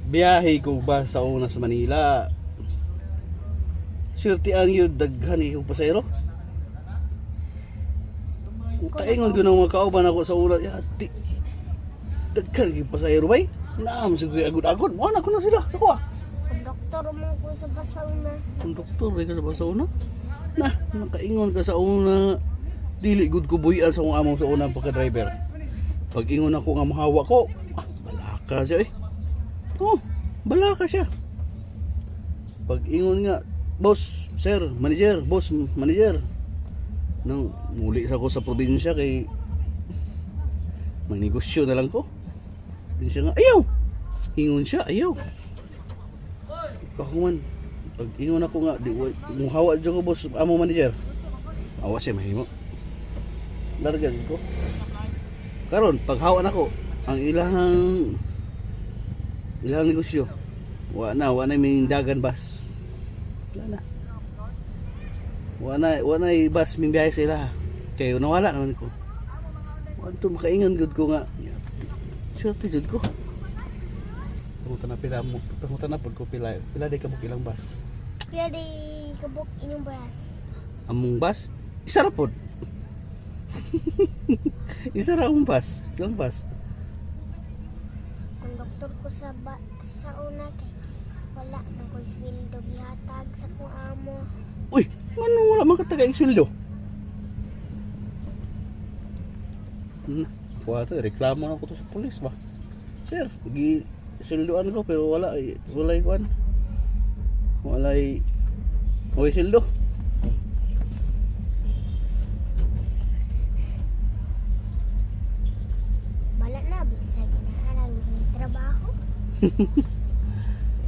biyahe ko ba sa una sa Manila. Swerte ang yun, daghan yung pasayro. Kaingon ko nang makauban ako sa una. Yati, daghan yung pasayro bay. Naam, siguro agod-agod. Mana ko na sila, sa kuha. Konduktor mo ko sa Basauna. Konduktor, bay ka sa una. Nah, nakaingon ka sa una. Dili good ko buyan sa kong among sa una pagka-driver. Pag ingon ako nga mahawa ko, balaka siya eh. Oh, balaka siya. Pag ingon nga, boss, sir, manager, boss, manager. Nang muli sa ko sa probinsya kay magnegosyo na lang ko. Probinsya nga, ayaw. Ingon siya, ayaw. Kahuman. Pag ingon ako nga, di muhawa dyan ko, boss, among manager. Awa siya, mahimo. Largan ko. Karon, pag hawa na ko, ang ilahang negosyo. Wa na may dagan bus. Wala na bus ming biyahe sa ila. Kaya nawala naman ko. Wanto makaingon gud ko nga. Swerte jud ko. Pangutan na pila mo. Pangutan na pud ko pila. Pila day kabuk ilang bus. Kaya di kabuk inyong bus. Among bus, isa ra pod. Isa ra ang bus. Ilang bus? Konduktor ko sa una kay wala man ko sweldo gihatag sa kong amo. Uy, ano wala man ka taga sweldo? Kuha to, reklamo na ko to sa pulis ba? Sir, sweldoan ko pero walay kuan. Walay sweldo. Bala na, bisa ginaharang yung trabaho.